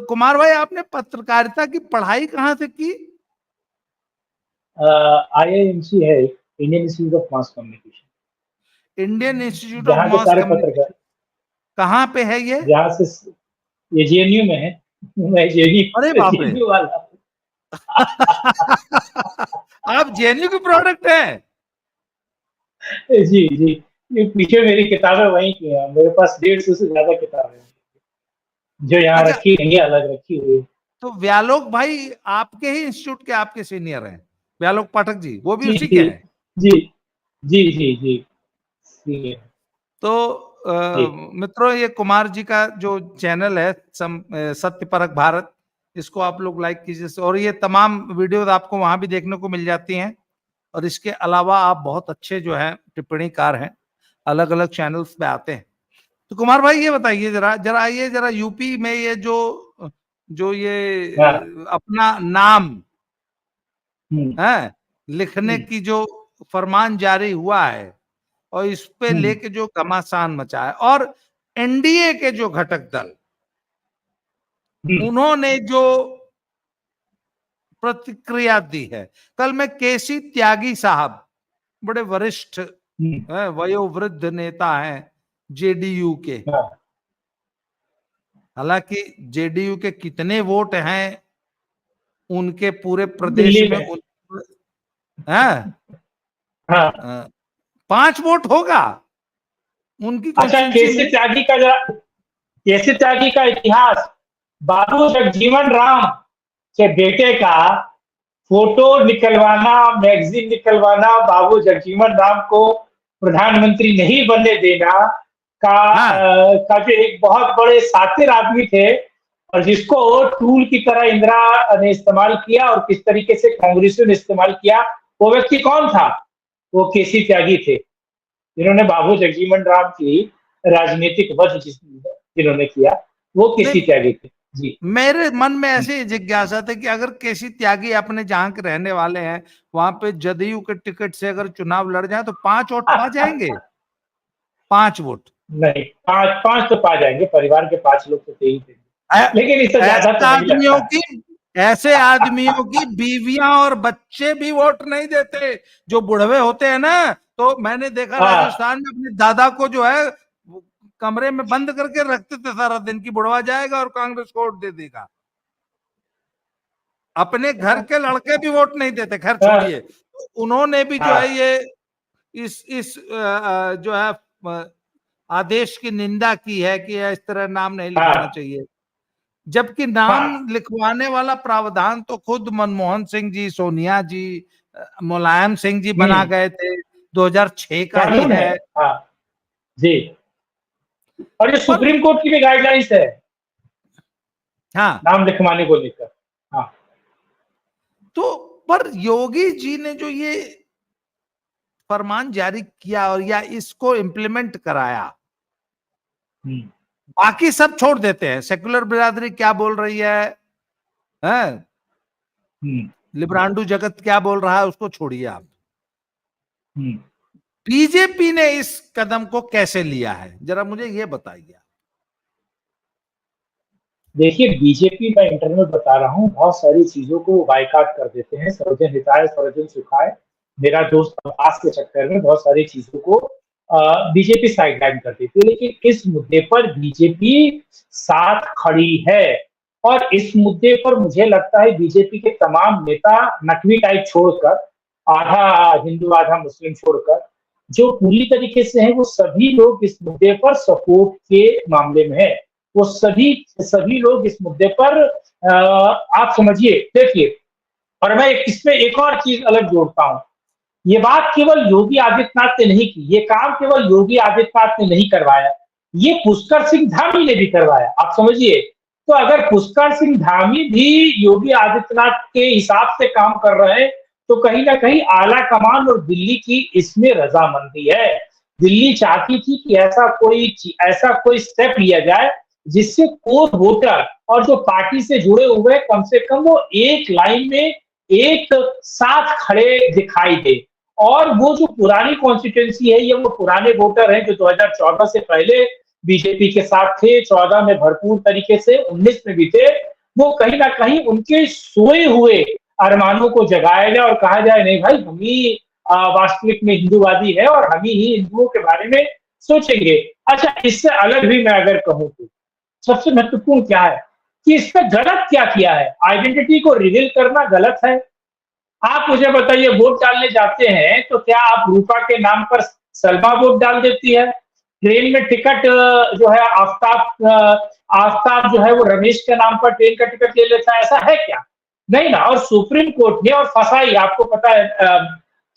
कुमार भाई, आपने पत्रकारिता की पढ़ाई कहाँ से की? IIMC है, Indian institute of mass communication, Indian institute of जहाँ के मास सारे पत्रकार, कम्युनिकेशन कहाँ पे है ये? जहाँ से ये JNU में है। मैं अरे बाप रे! JNU वाला। आप जेएनयू के प्रोडक्ट हैं? जी जी, ये पीछे मेरी किताबें वहीं की हैं, मेरे पास 150 से ज्यादा किताबें हैं जो यहाँ अच्छा, रखी नहीं है, अलग रखी हुई। तो व्यालोक भाई आपके ही इंस्टीट्यूट के आपके सीनियर हैं, व्यालोक पाठक जी, वो भी जी उसी के जी हैं? जी जी जी जी जी तो जी। मित्रों, ये कुमार जी का जो चैनल है सत्य परख भारत, इसको आप लोग लाइक कीजिए, और ये तमाम वीडियोस आपको वहां भी देखने को मिल जाती हैं। और इसके अलावा आप बहुत अच्छे जो है टिप्पणीकार हैं, अलग अलग चैनल्स पे आते हैं। तो कुमार भाई ये बताइए जरा जरा ये जरा यूपी में ये जो जो ये हाँ। अपना नाम हम्म है लिखने हम्म की जो फरमान जारी हुआ है, और इस पे हम्म लेके जो घमासान मचा है, और एनडीए के जो घटक दल हम्म उन्होंने जो प्रतिक्रिया दी है। कल मैं केसी त्यागी साहब, बड़े वरिष्ठ हम्म, वयोवृद्ध नेता हैं जेडीयू के, हाँ। हालांकि जेडीयू के कितने वोट हैं उनके पूरे प्रदेश दिल्ली में में। हैं, हाँ। 5 वोट होगा उनकी अच्छा, कॉन्स्टिट्यूंसी में। केसी त्यागी का इतिहास, बाबू जगजीवन राम के बेटे का फोटो निकलवाना, मैगजीन निकलवाना, बाबू जगजीवन राम को प्रधानमंत्री नहीं बनने देना का हाँ का जो एक बहुत बड़े शातिर आदमी थे, और जिसको टूल की तरह इंदिरा ने इस्तेमाल किया और किस तरीके से कांग्रेसियों ने इस्तेमाल किया, वो व्यक्ति कौन था? वो केसी त्यागी थे, जिन्होंने बाबू जगजीवन राम की राजनीतिक वध जिन्होंने किया, वो केसी नहीं, त्यागी थे। जी। मेरे मन में ऐसी जिज्ञासा थी कि अगर केसी त्यागी अपने जहां के रहने वाले हैं, वहां पे जदयू के टिकट से अगर चुनाव लड़ जाए तो 5 वोट पा जाएंगे? 5 वोट? नहीं, पांच पांच तो पा जाएंगे, परिवार के 5 लोग तो थे ही थे, लेकिन इससे ज्यादा ऐसे तो नहीं आदमियों लगता। की ऐसे आदमियों की बीवियां और बच्चे भी वोट नहीं देते, जो बुढ़वे होते हैं ना। तो मैंने देखा हाँ राजस्थान में अपने दादा को जो है वो कमरे में बंद करके रखते थे सारा दिन, की बुढ़वा जाएगा और कांग्रेस को वोट दे देगा। अपने घर के लड़के भी वोट नहीं देते, खैर हाँ छोड़िए। तो उन्होंने भी जो है हाँ ये इस जो है आदेश की निंदा की है कि इस तरह नाम नहीं लिखाना हाँ चाहिए, जबकि नाम हाँ। लिखवाने वाला प्रावधान तो खुद मनमोहन सिंह जी, सोनिया जी, मुलायम सिंह जी बना हम्म, गए थे, 2006 का ही कानून है। है। हाँ जी, और ये पर सुप्रीम कोर्ट की भी गाइडलाइंस है हाँ, नाम लिखवाने को लेकर। हाँ। तो पर योगी जी ने जो ये फरमान जारी किया और या इसको इम्प्लीमेंट कराया, हम्म बाकी सब छोड़ देते हैं, सेकुलर बिरादरी क्या बोल रही है? हम्म लिब्रांडू जगत क्या बोल रहा है, उसको छोड़िए आप। हम्म बीजेपी ने इस कदम को कैसे लिया है, जरा मुझे ये बताइए। देखिए, बीजेपी में इंटरनल बता रहा हूँ, बहुत सारी चीजों को बायकॉट कर देते हैं, सर्वजन हिताय सर्वजन सुखाय, मेरा दोस्त आवास के चक्कर में बहुत सारी चीजों को बीजेपी साइडलाइन कर देती है। लेकिन इस मुद्दे पर बीजेपी साथ खड़ी है, और इस मुद्दे पर मुझे लगता है बीजेपी के तमाम नेता, नकवी टाइप छोड़कर, आधा हिंदू आधा मुस्लिम छोड़कर, जो पूरी तरीके से है, वो सभी लोग इस मुद्दे पर सपोर्ट के मामले में है। वो सभी सभी लोग इस मुद्दे पर आप समझिए, देखिए, और मैं इसमें एक और चीज अलग जोड़ता हूं, ये बात केवल योगी आदित्यनाथ ने नहीं की, ये काम केवल योगी आदित्यनाथ ने नहीं करवाया, ये पुष्कर सिंह धामी ने भी करवाया, आप समझिए। तो अगर पुष्कर सिंह धामी भी योगी आदित्यनाथ के हिसाब से काम कर रहे हैं, तो कहीं ना कहीं आला कमान और दिल्ली की इसमें रजामंदी है। दिल्ली चाहती थी कि ऐसा कोई स्टेप लिया जाए जिससे कोर वोटर और जो पार्टी से जुड़े हुए कम से कम वो एक लाइन में एक साथ खड़े दिखाई दे। और वो जो पुरानी कॉन्स्टिट्यूंसी है, ये वो पुराने वोटर हैं जो 2014 से पहले बीजेपी के साथ थे, 14 में भरपूर तरीके से, 19 में भी थे, वो कहीं ना कहीं उनके सोए हुए अरमानों को जगाया जाए और कहा जाए नहीं भाई, हम ही वास्तविक में हिंदूवादी है और हम ही हिंदुओं के बारे में सोचेंगे। अच्छा, इससे अलग भी मैं अगर कहूँ तो सबसे महत्वपूर्ण क्या है कि इसमें गलत क्या किया है? आइडेंटिटी को रिवील करना गलत है। आप मुझे बताइए, वोट डालने जाते हैं तो क्या आप रूपा के नाम पर सलमा वोट डाल देती है? ट्रेन में टिकट जो है आफ्ताब जो है वो रमेश के नाम पर ट्रेन का टिकट ले लेता है, ऐसा है क्या? नहीं ना। और सुप्रीम कोर्ट ने और फसाई, आपको पता है,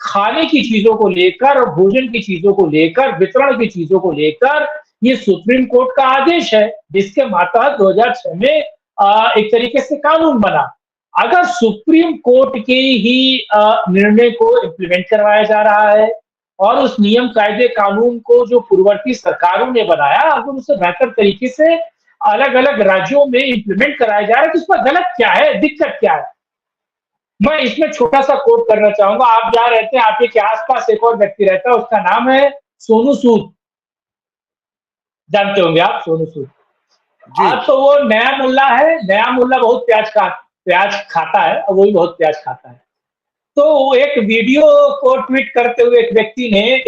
खाने की चीजों को लेकर और भोजन की चीजों को लेकर, वितरण की चीजों को लेकर ये सुप्रीम कोर्ट का आदेश है, जिसके मातहत 2006 में एक तरीके से कानून बना। अगर सुप्रीम कोर्ट के ही निर्णय को इम्प्लीमेंट करवाया जा रहा है और उस नियम कायदे कानून को जो पूर्ववर्ती सरकारों ने बनाया, अगर उसे बेहतर तरीके से अलग अलग राज्यों में इम्प्लीमेंट कराया जा रहा है, तो उसमें गलत क्या है, दिक्कत क्या है? मैं इसमें छोटा सा कोट करना चाहूंगा। आप जहां रहते हैं, आपके आसपास एक और व्यक्ति रहता है, उसका नाम है सोनू सूद। जानते होंगे आप सोनू सूद। आज तो वो नया मुल्ला है, नया मुल्ला बहुत प्याज खाता है और वो भी बहुत प्याज खाता है। तो एक वीडियो को ट्वीट करते हुए एक व्यक्ति ने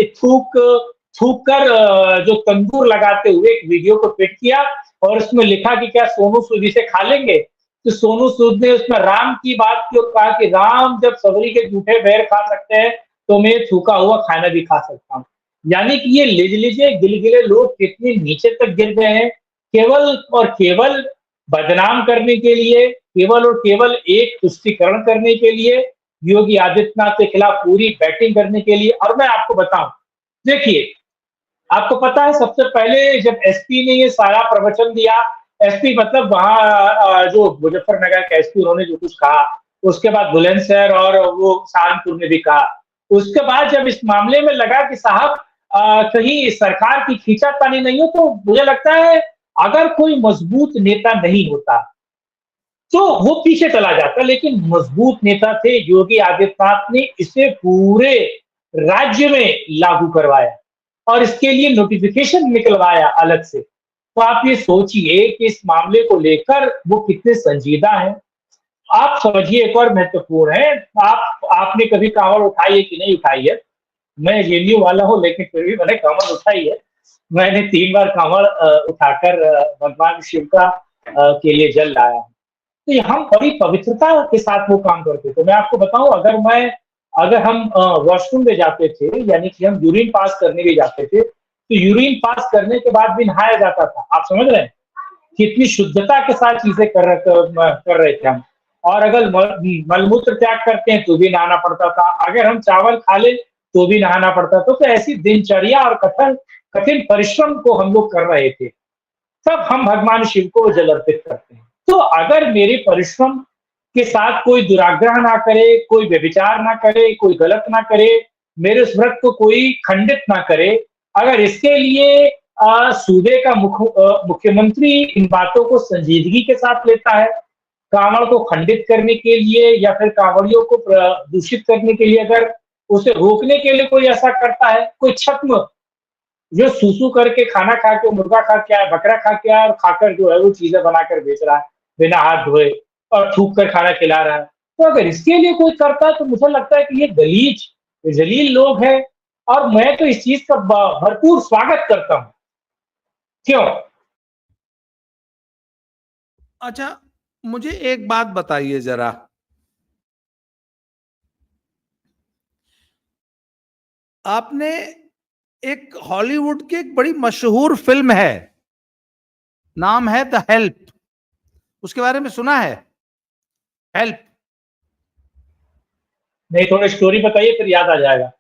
थूक कर जो तंदूर लगाते हुए एक वीडियो को ट्वीट किया और उसमें लिखा कि क्या सोनू सूद इसे खा लेंगे? तो सोनू सूद ने उसमें राम की बात की और कहा कि राम जब सबरी के जूठे बैर खा सकते हैं तो मैं थूका हुआ खाना भी खा सकता हूँ। यानी कि ये लिजलिजे गिलगिले लोग कितने नीचे तक गिर गए हैं, केवल और केवल बदनाम करने के लिए, केवल और केवल एक तुष्टीकरण करने के लिए, योगी आदित्यनाथ के खिलाफ पूरी बैटिंग करने के लिए। और मैं आपको बताऊं, देखिए, आपको पता है सबसे पहले जब एसपी ने ये सारा प्रवचन दिया, एसपी मतलब वहां जो मुजफ्फरनगर का एसपी, उन्होंने जो कुछ कहा, उसके बाद बुलंदशहर और वो सहारनपुर ने भी कहा। उसके बाद जब इस मामले में लगा कि साहब कहीं सरकार की खींचातानी नहीं हो, तो मुझे लगता है अगर कोई मजबूत नेता नहीं होता तो वो पीछे चला जाता, लेकिन मजबूत नेता थे योगी आदित्यनाथ ने इसे पूरे राज्य में लागू करवाया और इसके लिए नोटिफिकेशन निकलवाया अलग से। तो आप ये सोचिए कि इस मामले को लेकर वो कितने संजीदा हैं। आप समझिए, एक और महत्वपूर्ण है, आपने कभी कांवड़ उठाई है कि नहीं उठाई है? मैं जेएनयू वाला हूं, लेकिन फिर भी मैंने कांवड़ उठाई है। मैंने 3 बार कांवड़ उठाकर भगवान शिव का के लिए जल लाया। तो हम बड़ी पवित्रता के साथ वो काम करते थे। मैं आपको बताऊं, अगर हम वॉशरूम में जाते थे, यानी कि हम यूरिन पास करने भी जाते थे, तो यूरिन पास करने के बाद भी नहाया जाता था। आप समझ रहे हैं कितनी शुद्धता के साथ चीजें कर रहे थे हम। और अगर मलमूत्र त्याग करते हैं तो भी नहाना पड़ता था, अगर हम चावल खा ले तो भी नहाना पड़ता था। तो ऐसी दिनचर्या और कठिन परिश्रम को हम लोग कर रहे थे, तब हम भगवान शिव को जल अर्पित करते हैं। तो अगर मेरे परिश्रम के साथ कोई दुराग्रह ना करे, कोई व्यभिचार ना करे, कोई गलत ना करे, मेरे उस व्रत को कोई खंडित ना करे, अगर इसके लिए सूबे का मुख्यमंत्री इन बातों को संजीदगी के साथ लेता है, कांवड़ को खंडित करने के लिए या फिर कांवड़ियों को दूषित करने के लिए अगर उसे रोकने के लिए कोई ऐसा करता है, कोई छद्म जो सूसू करके खाना खा के, मुर्गा खा के आया, बकरा खा के आया और खाकर जो है वो चीजें बनाकर बेच रहा है बिना हाथ धोए और थूक कर खाना खिला रहा है, तो अगर इसके लिए कोई करता है तो मुझे लगता है कि ये गलीज जलील लोग हैं। और मैं तो इस चीज का भरपूर स्वागत करता हूं। क्यों? अच्छा, मुझे एक बात बताइए जरा, आपने एक हॉलीवुड की एक बड़ी मशहूर फिल्म है, नाम है द हेल्प, उसके बारे में सुना है? हेल्प। नहीं, थोड़ी स्टोरी बताइए, फिर याद आ जाएगा।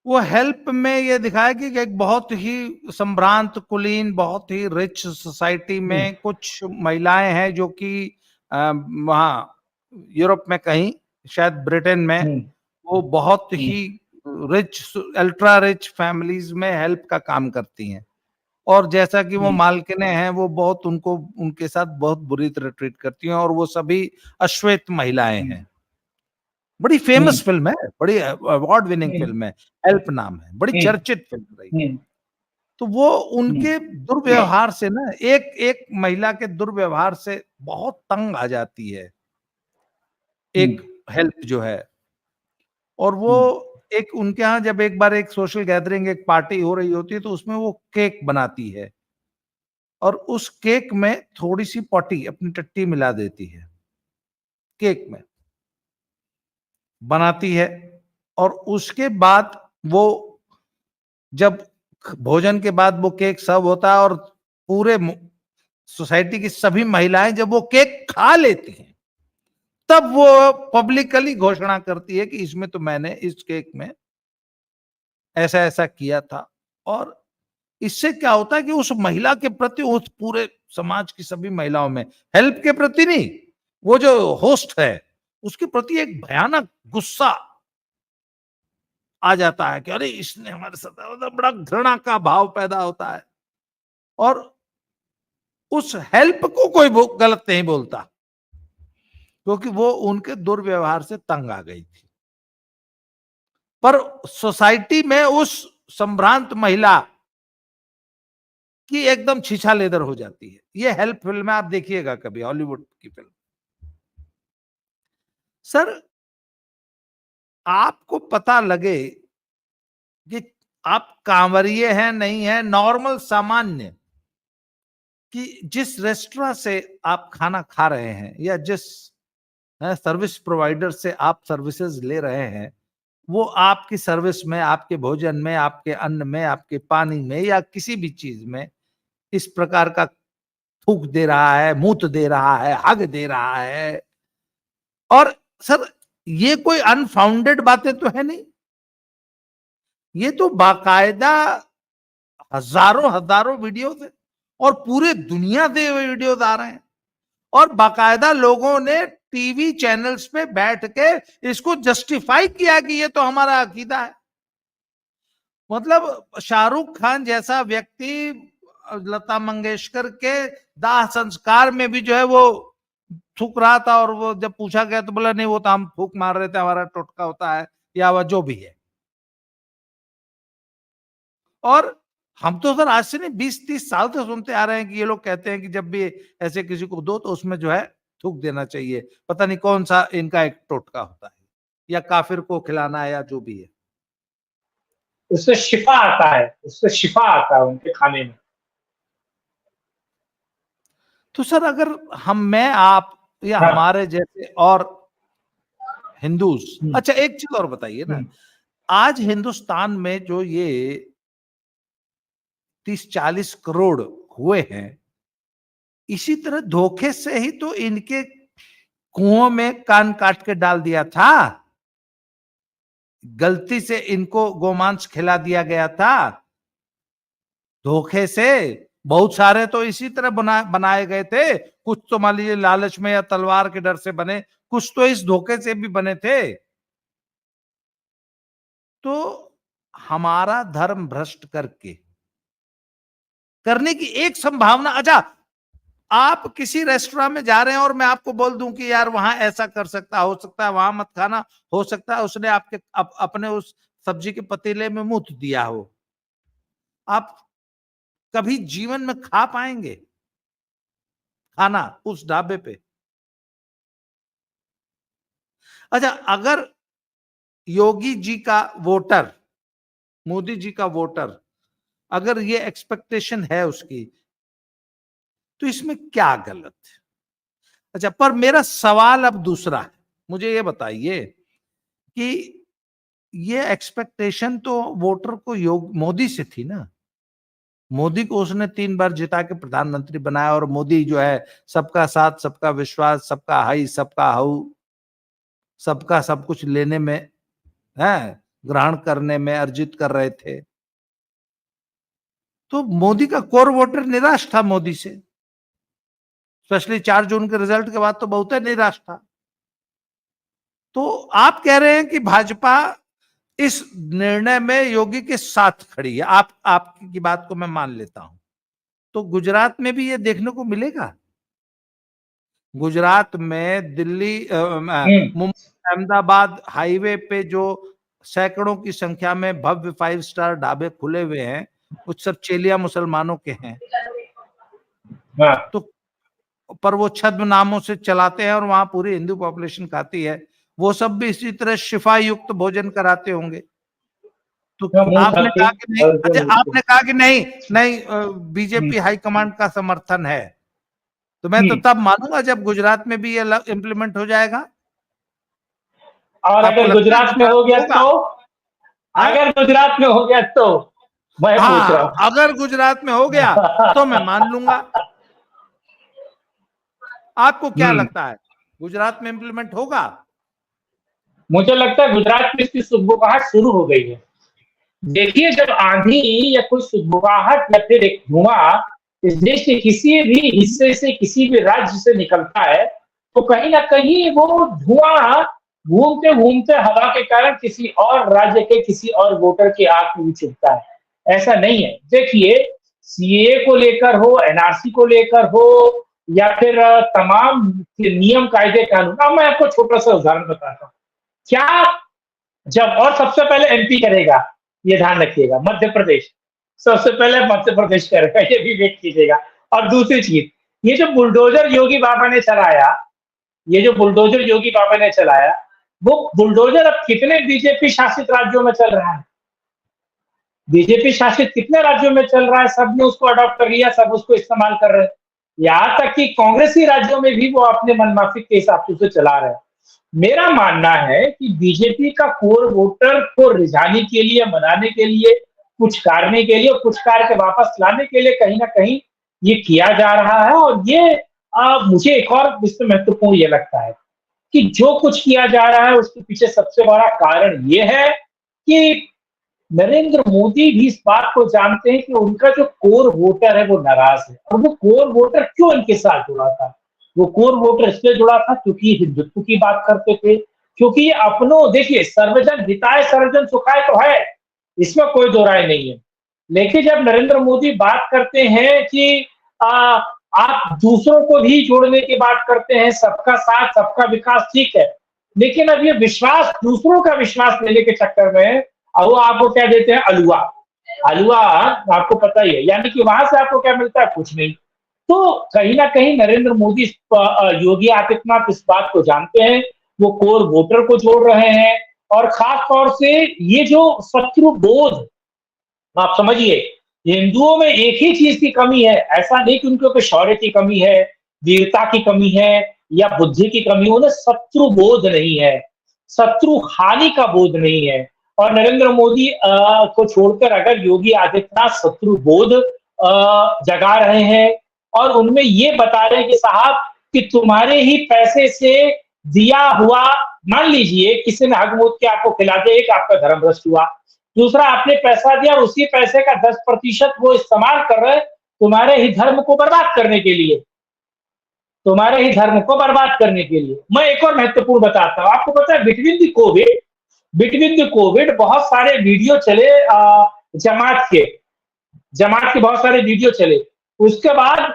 वो हेल्प में ये दिखाया कि एक बहुत ही संभ्रांत कुलीन, बहुत ही रिच सोसाइटी में कुछ महिलाएं हैं जो कि वहाँ यूरोप में कहीं, शायद ब्रिटेन में, वो बहुत ही रिच, अल्ट्रा रिच फैमिलीज में हेल्प का काम करती हैं। और जैसा कि वो मालकिनें हैं, वो बहुत उनको, उनके साथ बहुत बुरी तरह ट्रीट करती हैं, और वो सभी अश्वेत महिलाएं हैं। बड़ी फेमस फिल्म है, बड़ी अवार्ड विनिंग फिल्म है, हेल्प नाम है, बड़ी चर्चित फिल्म रही। तो वो उनके दुर्व्यवहार से ना, एक एक महिला के दुर्व्यवहार से बहुत तंग आ जाती है एक हेल्प जो है। और वो एक उनके यहाँ जब एक बार एक सोशल गैदरिंग, एक पार्टी हो रही होती है, तो उसमें वो केक बनाती है और उस केक में थोड़ी सी पॉटी, अपनी टट्टी मिला देती है केक में, बनाती है। और उसके बाद वो, जब भोजन के बाद वो केक सर्व होता है और पूरे सोसाइटी की सभी महिलाएं जब वो केक खा लेती हैं, तब वो पब्लिकली घोषणा करती है कि इसमें तो मैंने इस केक में ऐसा ऐसा किया था। और इससे क्या होता है कि उस महिला के प्रति, उस पूरे समाज की सभी महिलाओं में, हेल्प के प्रति नहीं, वो जो होस्ट है उसके प्रति एक भयानक गुस्सा आ जाता है कि अरे इसने हमारे साथ, मतलब बड़ा घृणा का भाव पैदा होता है। और उस हेल्प को कोई गलत नहीं बोलता, क्योंकि वो उनके दुर्व्यवहार से तंग आ गई थी। पर सोसाइटी में उस संभ्रांत महिला की एकदम छीछा लेदर हो जाती है। ये हेल्प फिल्म में आप देखिएगा कभी, हॉलीवुड की फिल्म। सर, आपको पता लगे कि आप कांवरिये हैं नहीं है, नॉर्मल सामान्य, कि जिस रेस्टोरेंट से आप खाना खा रहे हैं या जिस सर्विस प्रोवाइडर से आप सर्विसेज ले रहे हैं, वो आपकी सर्विस में, आपके भोजन में, आपके अन्न में, आपके पानी में या किसी भी चीज में इस प्रकार का थूक दे रहा है, मूत दे रहा है, हग दे रहा है। और सर, ये कोई अनफाउंडेड बातें तो है नहीं, ये तो बाकायदा हजारों हजारों वीडियो थे और पूरे दुनिया से वीडियोस आ रहे हैं। और बाकायदा लोगों ने टीवी चैनल्स पे बैठ के इसको जस्टिफाई किया कि ये तो हमारा अकीदा है। मतलब शाहरुख खान जैसा व्यक्ति लता मंगेशकर के दाह संस्कार में भी जो है वो थूक रहा था, और वो जब पूछा गया तो बोला नहीं, वो तो हम फूक मार रहे थे, हमारा टोटका होता है या वह जो भी है। और हम तो सर आज से नहीं, 20-30 साल से सुनते आ रहे हैं कि ये लोग कहते हैं कि जब भी ऐसे किसी को दो तो उसमें जो है थूक देना चाहिए। पता नहीं कौन सा इनका एक टोटका होता है, या काफिर को खिलाना है या जो भी है। उससे शिफा आता है, उससे शिफा आता है उनके खाने में। तो सर, अगर मैं आप या हाँ। हमारे जैसे और हिंदूज, अच्छा एक चीज और बताइए ना, आज हिंदुस्तान में जो ये 30-40 करोड़ हुए हैं, इसी तरह धोखे से ही तो इनके कुओं में कान काट के डाल दिया था, गलती से इनको गोमांस खिला दिया गया था धोखे से। बहुत सारे तो इसी तरह बनाए गए थे, कुछ तो मान लीजिए लालच में या तलवार के डर से बने, कुछ तो इस धोखे से भी बने थे। तो हमारा धर्म भ्रष्ट करने की एक संभावना, अच्छा आप किसी रेस्टोरेंट में जा रहे हैं और मैं आपको बोल दूं कि यार वहां ऐसा कर सकता, हो सकता है वहां मत खाना, हो सकता है उसने आपके अपने उस सब्जी के पतीले में मूत दिया हो, आप कभी जीवन में खा पाएंगे खाना उस ढाबे पे? अच्छा, अगर योगी जी का वोटर, मोदी जी का वोटर, अगर ये एक्सपेक्टेशन है उसकी, तो इसमें क्या गलत है? अच्छा, पर मेरा सवाल अब दूसरा है, मुझे ये बताइए कि ये एक्सपेक्टेशन तो वोटर को मोदी से थी ना, मोदी को उसने 3 बार जिता के प्रधानमंत्री बनाया, और मोदी जो है सबका साथ, सबका विश्वास, सबका हाई, सबका हाउ, सबका सब कुछ लेने में है, ग्रहण करने में अर्जित कर रहे थे। तो मोदी का कोर वोटर निराश था मोदी से, स्पेशली 4 जून के रिजल्ट के बाद तो बहुत ही निराश था। तो आप कह रहे हैं कि भाजपा इस निर्णय में योगी के साथ खड़ी है, आपकी बात को मैं मान लेता हूं। तो गुजरात में भी ये देखने को मिलेगा? गुजरात में, दिल्ली, मुंबई, अहमदाबाद हाईवे पे जो सैकड़ों की संख्या में भव्य 5 स्टार ढाबे खुले हुए हैं, वो सब चेलिया मुसलमानों के हैं। हाँ। तो पर वो छद्म नामों से चलाते हैं और वहां पूरी हिंदू पॉपुलेशन खाती है। वो सब भी इसी तरह शिफा युक्त भोजन कराते होंगे। तो मुंह आपने ढक के कहा कि नहीं, हर अच्छा दिन उसको। आपने कहा कि नहीं नहीं हम्म, बीजेपी हाईकमांड का समर्थन है, तो मैं तो हम्म। तब मानूंगा जब गुजरात में भी ये इम्प्लीमेंट हो जाएगा। और आपको अगर लगता है गुजरात में गुजरात हो में गया होगा? तो, हाँ अगर गुजरात में हो गया तो मैं पूछ रहा हाँ, हूँ। अगर गुजरात में हो गया तो मैं मान लूंगा। आपको क्या हम्म। लगता है, गुजरात में इम्प्लीमेंट होगा? मुझे लगता है गुजरात में इसकी सुगबुगाहट शुरू हो गई है। देखिए, जब आंधी या कोई सुगबुगाहट या फिर एक धुआं इस देश के किसी भी हिस्से से, किसी भी राज्य से निकलता है, तो कहीं ना कहीं वो धुआं घूमते घूमते हवा के कारण किसी और राज्य के, किसी और वोटर की आंख में भी चुभता है। ऐसा नहीं है। देखिए, सीए को लेकर हो, एनआरसी को लेकर हो, या फिर तमाम नियम कायदे कानून। अब मैं आपको छोटा सा उदाहरण बताता हूँ। क्या जब, और सबसे पहले एमपी करेगा, ये ध्यान रखिएगा, मध्य प्रदेश सबसे पहले मध्य प्रदेश करेगा, ये भी वेट कीजिएगा। और दूसरी चीज, ये जो बुलडोजर योगी बाबा ने चलाया, ये जो बुलडोजर योगी बाबा ने चलाया, वो बुलडोजर अब कितने बीजेपी शासित राज्यों में चल रहा है? बीजेपी शासित कितने राज्यों में चल रहा है? सब ने उसको अडॉप्ट कर लिया, सब उसको इस्तेमाल कर रहे हैं। यहाँ तक कि कांग्रेसी राज्यों में भी वो अपने मनमाफिक के हिसाब से चला रहे हैं। मेरा मानना है कि बीजेपी का कोर वोटर को रिझाने के लिए, मनाने के लिए, कुछ करने के लिए, कुछ कार्य वापस लाने के लिए कहीं ना कहीं ये किया जा रहा है। और ये मुझे एक और इसमें महत्वपूर्ण ये लगता है कि जो कुछ किया जा रहा है उसके पीछे सबसे बड़ा कारण ये है कि नरेंद्र मोदी भी इस बात को जानते हैं कि उनका जो कोर वोटर है वो नाराज है। और वो कोर वोटर क्यों इनके साथ जुड़ा था? वो कोर वोटर इसलिए जुड़ा था क्योंकि हिंदुत्व की बात करते थे, क्योंकि ये अपनों, देखिए, सर्वजन हिताय सर्वजन सुखाय तो है, इसमें कोई दो राय नहीं है। लेकिन जब नरेंद्र मोदी बात करते हैं कि आ, आप दूसरों को भी जोड़ने की बात करते हैं, सबका साथ सबका विकास, ठीक है, लेकिन अब ये विश्वास, दूसरों का विश्वास लेने के चक्कर में अब वो आपको क्या देते हैं? अलुआ। अलुआ आपको पता ही है, यानी कि वहां से आपको क्या मिलता है? कुछ नहीं। तो कहीं ना कहीं नरेंद्र मोदी, योगी आदित्यनाथ इस बात को जानते हैं, वो कोर वोटर को जोड़ रहे हैं। और खास तौर से ये जो शत्रु बोध, आप समझिए, हिंदुओं में एक ही चीज की कमी है। ऐसा नहीं कि उनके ऊपर शौर्य की कमी है, वीरता की कमी है, या बुद्धि की कमी है, उन्हें शत्रु बोध नहीं है, शत्रु हानि का बोध नहीं है। और नरेंद्र मोदी को छोड़कर अगर योगी आदित्यनाथ शत्रु बोध जगा रहे हैं और उनमें ये बता रहे हैं कि साहब, कि तुम्हारे ही पैसे से दिया हुआ, मान लीजिए किसी ने हग मूत के आपको खिला दिया, एक आपका धर्म भ्रष्ट हुआ। दूसरा, आपने पैसा दिया और उसी पैसे का 10% वो इस्तेमाल कर रहे हैं तुम्हारे ही धर्म को बर्बाद करने के लिए, तुम्हारे ही धर्म को बर्बाद करने के लिए। मैं एक और महत्वपूर्ण बताता हूं। आपको पता है, बिटवीन द कोविड बहुत सारे वीडियो चले, जमात के बहुत सारे वीडियो चले। उसके बाद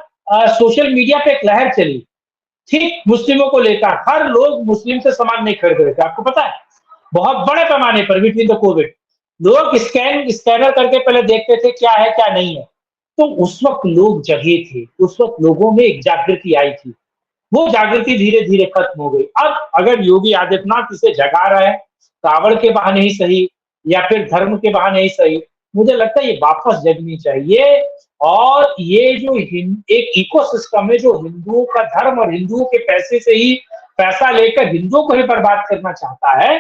सोशल मीडिया पे एक लहर चली, ठीक मुस्लिमों को लेकर। हर लोग मुस्लिम से सामान नहीं खरीद रहे थे, आपको पता है, बहुत बड़े पैमाने पर बिटवीन द कोविड लोग स्कैनर करके पहले देखते थे क्या है क्या नहीं है। तो उस वक्त लोग जगे थे, उस वक्त लोगों में एक जागृति आई थी। वो जागृति धीरे धीरे खत्म हो गई। अब अगर योगी आदित्यनाथ इसे जगा रहा है, कावड़ के बहाने ही सही या फिर धर्म के बहाने ही सही, मुझे लगता है ये वापस जगनी चाहिए। और ये जो एक इकोसिस्टम है जो हिंदुओं का धर्म और हिंदुओं के पैसे से ही, पैसा लेकर हिंदुओं को ही बर्बाद करना चाहता है,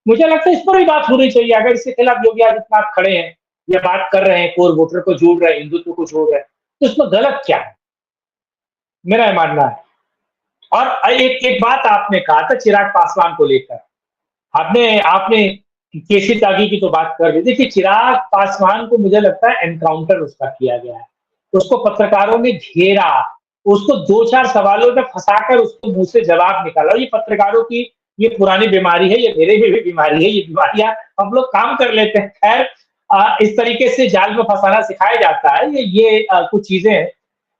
मुझे लगता है इस पर भी बात होनी चाहिए। अगर इसके खिलाफ योगी आदित्यनाथ खड़े हैं या बात कर रहे हैं, कोर वोटर को जोड़ रहे हैं, हिंदुत्व को जोड़ रहे हैं, तो इसमें गलत क्या है? मेरा मानना है। और एक बात आपने कहा था चिराग पासवान को लेकर, आपने आपने केसी त्यागी की तो बात कर दी। देखिए, चिराग पासवान को मुझे लगता है एनकाउंटर उसका किया गया है। उसको पत्रकारों ने घेरा, उसको 2-4 सवालों में फंसाकर उसको मुंह से जवाब निकाला। ये पत्रकारों की ये पुरानी बीमारी है, ये मेरे भी बीमारी है, ये बीमारियां हम लोग काम कर लेते हैं। खैर, इस तरीके से जाल में फंसाना सिखाया जाता है, ये कुछ चीजें हैं।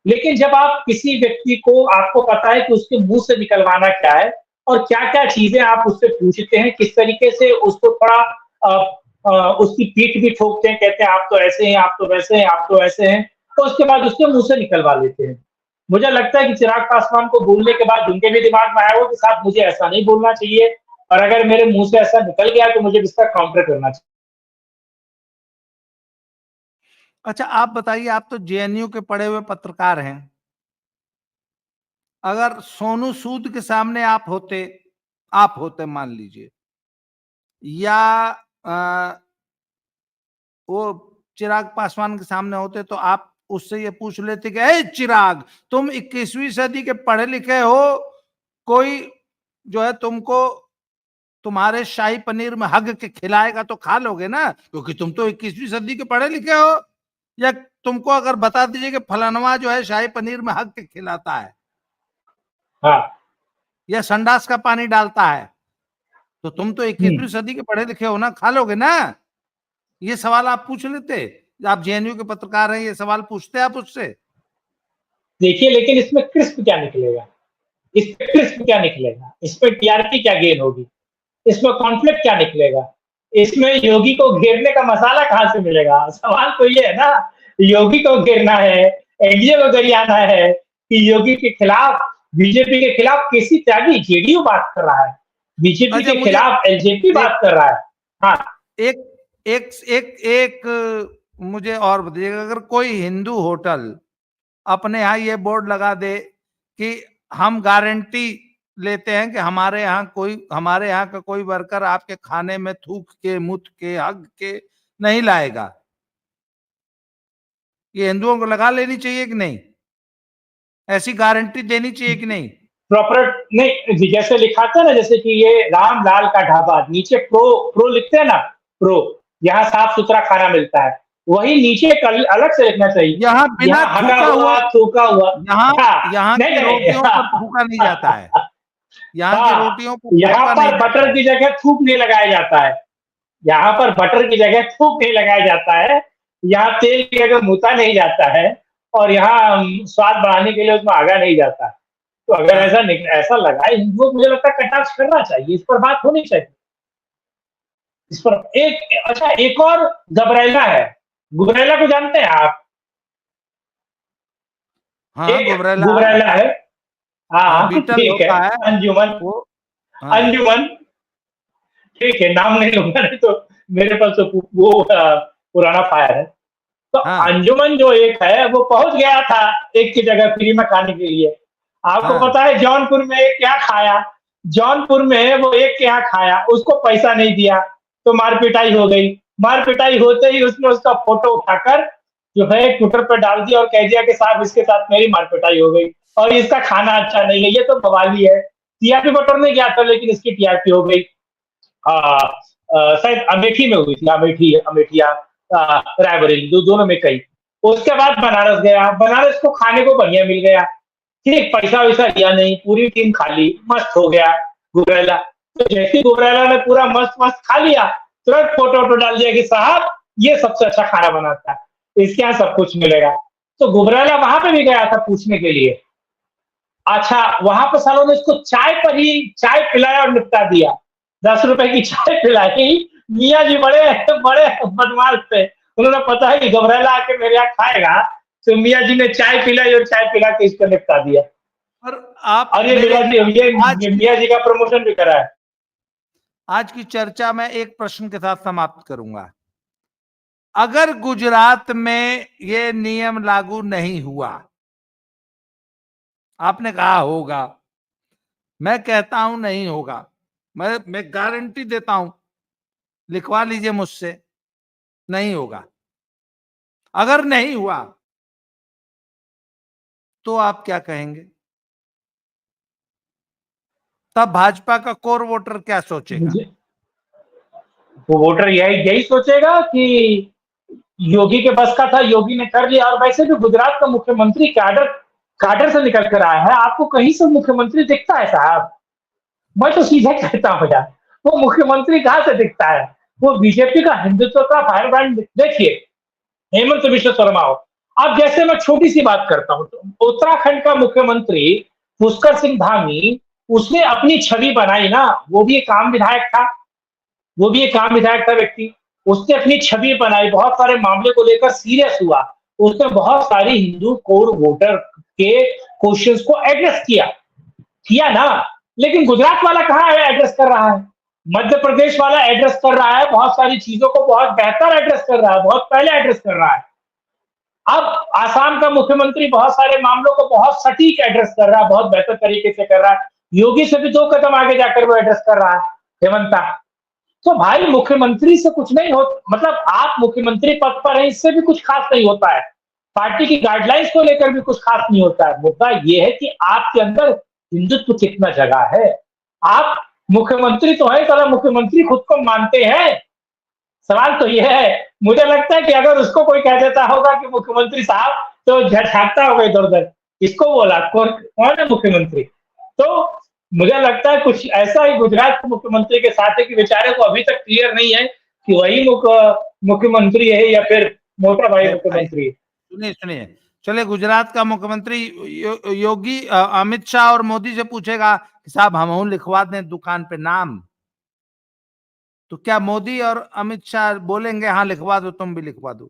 लेकिन जब आप किसी व्यक्ति को, आपको पता है कि उसके मुंह से निकलवाना क्या है और क्या क्या चीजें आप उससे पूछते हैं, किस तरीके से उसको थोड़ा उसकी पीठ भी ठोकते हैं, कहते हैं आप तो ऐसे हैं, आप तो वैसे हैं, आप तो ऐसे हैं, तो उसके बाद उसके मुंह से निकलवा लेते हैं। मुझे लगता है कि चिराग पासवान को बोलने के बाद उनके भी दिमाग में आया हो कि साहब मुझे ऐसा नहीं बोलना चाहिए, और अगर मेरे मुंह से ऐसा निकल गया तो मुझे इसका काउंटर करना चाहिए। अच्छा आप बताइए, आप तो जेएनयू के पढ़े हुए पत्रकार हैं, अगर सोनू सूद के सामने आप होते मान लीजिए, या वो चिराग पासवान के सामने होते, तो आप उससे ये पूछ लेते कि ए चिराग, तुम 21वीं सदी के पढ़े लिखे हो, कोई जो है तुमको तुम्हारे शाही पनीर में हग के खिलाएगा तो खा लोगे ना, क्योंकि तुम तो 21वीं सदी के पढ़े लिखे हो। या तुमको अगर बता दीजिए कि फलानवा जो है शाही पनीर में हग के खिलाता है, हाँ, या संडास का पानी डालता है, तो तुम तो 21वीं सदी के पढ़े लिखे हो ना, खा लोगे ना। ये सवाल आप पूछ लेते, आप जेएनयू के पत्रकार हैं, ये सवाल पूछते आप उससे। देखिए लेकिन इसमें क्रिस्प क्या निकलेगा, इसमें क्रिस्प क्या निकलेगा, इसमें टीआरपी क्या गेन होगी, इसमें कॉन्फ्लिक्ट क्या निकलेगा, इसमें योगी को घेरने का मसाला कहां से मिलेगा? सवाल तो ये है ना, योगी को घेरना है, एनडीए को गरियाना है कि योगी के खिलाफ, बीजेपी के खिलाफ केसी त्यागी जेडीयू बात कर रहा है, बीजेपी अच्छा के खिलाफ एलजेपी बात कर रहा है। हाँ, एक एक एक एक मुझे और बताइएगा, अगर कोई हिंदू होटल अपने यहाँ ये बोर्ड लगा दे कि हम गारंटी लेते हैं कि हमारे यहाँ का कोई वर्कर आपके खाने में थूक के, मुत के, हग के नहीं लाएगा, ये हिंदुओं को लगा लेनी चाहिए कि नहीं? ऐसी गारंटी देनी चाहिए कि नहीं? प्रॉपर नहीं, जैसे लिखा था ना, जैसे कि ये रामलाल का ढाबा, नीचे प्रो लिखते हैं ना, प्रो, यहाँ साफ सुथरा खाना मिलता है, वही नीचे अलग से लिखना चाहिए, यहाँ बिना हगा हुआ, थूका हुआ, यहाँ की रोटियों पर थूका नहीं जाता है, यहाँ की रोटियों पर यहाँ पर बटर की जगह थूक नहीं लगाया जाता है, यहाँ पर बटर की जगह थूक नहीं लगाया जाता है, यहाँ तेल की जगह मूता नहीं जाता है, और यहाँ स्वाद बढ़ाने के लिए उसमें आगा नहीं जाता है। तो अगर ऐसा लगा हिंदुओं को, मुझे लगता है कटाक्ष करना चाहिए, इस पर बात होनी चाहिए, इस पर अच्छा एक और गबरैला है, गुबरैला को जानते हैं आप? हाँ, गुबरैला है, हाँ ठीक है, अंजुमन, अंजुमन, ठीक है, नाम नहीं लूंगा, नहीं तो मेरे पास तो वो पुराना फायर है। तो अंजुमन जो एक है, वो पहुंच गया था एक की जगह फ्री में खाने के लिए। आपको पता है जौनपुर में एक क्या खाया, जौनपुर में वो एक क्या खाया, उसको पैसा नहीं दिया तो मारपिटाई हो गई, मारपिटाई होते ही उसने उसका फोटो उठाकर जो है ट्विटर पर डाल दिया और कह दिया कि साहब इसके साथ मेरी मारपिटाई हो गई और इसका खाना अच्छा नहीं है, ये तो बवाली है। टीआरपी बटोरने गया था लेकिन इसकी टीआरपी हो गई। शायद अमेठी में हुई थी, अमेठी या रायबरेली, दोनों में कई। उसके बाद बनारस गया, बनारस को खाने को बढ़िया मिल गया, ठीक, पैसा वैसा लिया नहीं, पूरी टीम खा ली, मस्त हो गया गुबरैला। तो जैसे गुबरैला ने पूरा मस्त मस्त खा लिया, तुरंत फोटो डाल दिया कि साहब ये सबसे अच्छा खाना बनाता है, इसके यहाँ सब कुछ मिलेगा। तो गुबरैला वहां पे भी गया था पूछने के लिए। अच्छा, वहां पर सालों ने इसको चाय पिलाया और निपटा दिया, 10 रुपए की चाय पिलाई। मियाँ जी बड़े बड़े बदमाश थे, उन्होंने पता है कि घबराला आके मेरे यहाँ खाएगा, तो मियाँ जी ने चाय पिलाई और चाय पिला के इसको निपटा दिया। और ये मियाँ जी का प्रमोशन भी करा है। आज की चर्चा में एक प्रश्न के साथ समाप्त करूंगा। अगर गुजरात में ये नियम लागू नहीं हुआ, आपने कहा होगा, मैं कहता हूं नहीं होगा, मैं गारंटी देता हूं, लिखवा लीजिए मुझसे, नहीं होगा। अगर नहीं हुआ तो आप क्या कहेंगे? तब भाजपा का कोर वोटर क्या सोचेगा? वो वोटर यही सोचेगा कि योगी के बस का था, योगी ने कर लिया। और वैसे भी गुजरात का मुख्यमंत्री काडर से निकल कर आया है, आपको कहीं से मुख्यमंत्री दिखता है साहब? मैं तो सीधे कहता हूँ यार, वो मुख्यमंत्री कहां से दिखता है? वो बीजेपी का हिंदुत्व का फायर ब्रांड। देखिए हेमंत बिश्व शर्मा हो, अब जैसे मैं छोटी सी बात करता हूँ, तो उत्तराखंड का मुख्यमंत्री पुष्कर सिंह धामी, उसने अपनी छवि बनाई ना, वो भी एक आम विधायक था, वो भी एक आम विधायक था व्यक्ति, उसने अपनी छवि बनाई, बहुत सारे मामले को लेकर सीरियस हुआ, उसने बहुत सारी हिंदू कोर वोटर के क्वेश्चंस को एड्रेस किया ना। लेकिन गुजरात वाला कहाँ है एड्रेस कर रहा है, मध्य प्रदेश वाला एड्रेस कर रहा है, बहुत सारी चीजों को बहुत बेहतर एड्रेस कर रहा है, बहुत पहले एड्रेस कर रहा है। अब आसाम का मुख्यमंत्री बहुत सारे मामलों को बहुत सटीक एड्रेस कर रहा है, बहुत बेहतर तरीके से कर रहा है, योगी से भी 2 कदम आगे जाकर वो एड्रेस कर रहा है, हेमंता। तो भाई मुख्यमंत्री से कुछ नहीं हो, मतलब आप मुख्यमंत्री पद पर हैं, इससे भी कुछ खास नहीं होता है, पार्टी की गाइडलाइंस को लेकर भी कुछ खास नहीं होता है। मुद्दा ये है कि आपके अंदर हिंदुत्व कितना जगह है। आप मुख्यमंत्री तो है, सारा मुख्यमंत्री खुद को मानते हैं। सवाल तो यह है, मुझे लगता है कि अगर उसको कोई कह देता होगा कि मुख्यमंत्री साहब, तो झटकता होगा इधर उधर, इसको बोला कौन है मुख्यमंत्री। तो मुझे लगता है कुछ ऐसा ही गुजरात के मुख्यमंत्री के साथ है कि बेचारे को अभी तक क्लियर नहीं है कि वही मुख्यमंत्री है या फिर मोटा भाई मुख्यमंत्री है। सुनिए, चले गुजरात का मुख्यमंत्री योगी अमित शाह और मोदी से पूछेगा कि साहब हम लिखवा दें दुकान पे नाम, तो क्या मोदी और अमित शाह बोलेंगे हाँ लिखवा दो, तुम भी लिखवा दो?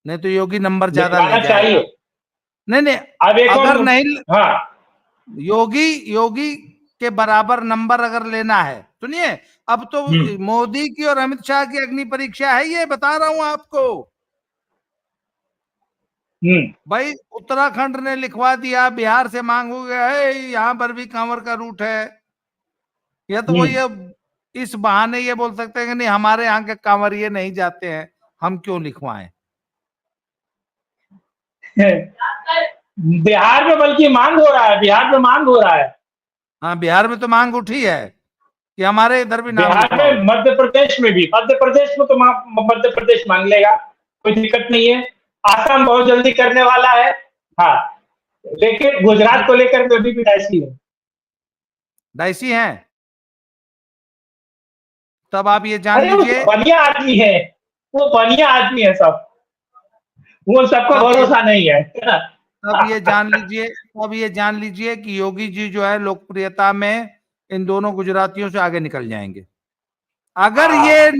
नहीं तो योगी नंबर ज्यादा ले जाएगा। नहीं अब अगर नहीं, हाँ, योगी के बराबर नंबर अगर लेना है, सुनिए, अब तो मोदी की और अमित शाह की अग्नि परीक्षा है, ये बता रहा हूं आपको। भाई उत्तराखंड ने लिखवा दिया, बिहार से मांग हो गया है, यहाँ पर भी कांवर का रूट है, या तो वो ये इस बहाने ये बोल सकते हैं कि नहीं हमारे यहाँ के कांवरिये नहीं जाते हैं, हम क्यों लिखवाएं। बिहार में बल्कि मांग हो रहा है, बिहार में मांग हो रहा है। हाँ, बिहार में तो मांग उठी है कि हमारे इधर भी नाम बिहार में, मध्य प्रदेश में भी, मध्य प्रदेश में तो मध्य प्रदेश मांग लेगा, कोई दिक्कत नहीं है। आसाम बहुत जल्दी करने वाला है, हाँ, लेकिन गुजरात को लेकर अभी भी डाइसी है। तब आप ये जान लीजिए, बढ़िया आदमी है, वो बढ़िया आदमी है, सब वो सबको भरोसा नहीं है। तब ये जान लीजिए कि योगी जी जो है लोकप्रियता में इन दोनों गुजरातियों से आगे निकल जाएंगे। अगर ये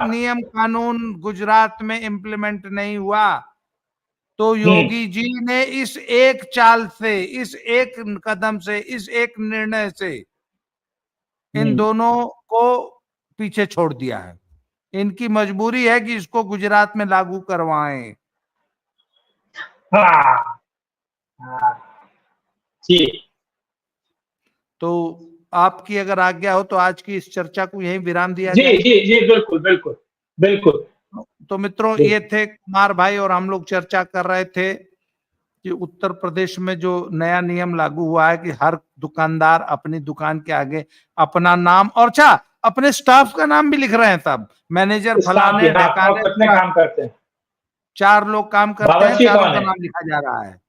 नियम कानून गुजरात में इम्प्लीमेंट नहीं हुआ तो योगी जी ने इस एक चाल से, इस एक कदम से, इस एक निर्णय से इन दोनों को पीछे छोड़ दिया है। इनकी मजबूरी है कि इसको गुजरात में लागू करवाएं। तो आपकी अगर आज्ञा हो तो आज की इस चर्चा को यहीं विराम दिया जाए। जी, बिल्कुल बिल्कुल बिल्कुल। तो मित्रों, ये थे कुमार भाई और हम लोग चर्चा कर रहे थे कि उत्तर प्रदेश में जो नया नियम लागू हुआ है कि हर दुकानदार अपनी दुकान के आगे अपना नाम और अपने स्टाफ का नाम भी लिख रहे हैं। तब मैनेजर फलाने ढकाने काम करते हैं, 4 लोग काम करते हैं, 4 का नाम लिखा जा रहा है।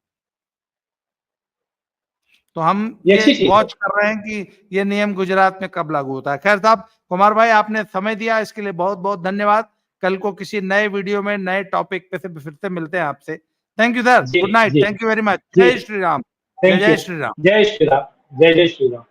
तो हम ये वॉच कर रहे हैं कि ये नियम गुजरात में कब लागू होता है। खैर साहब, कुमार भाई आपने समय दिया, इसके लिए बहुत बहुत धन्यवाद। कल को किसी नए वीडियो में नए टॉपिक पे से फिर से मिलते हैं आपसे। Thank you sir, good night, thank you very much. जय श्री राम, जय श्री राम, जय श्री राम, जय श्री राम।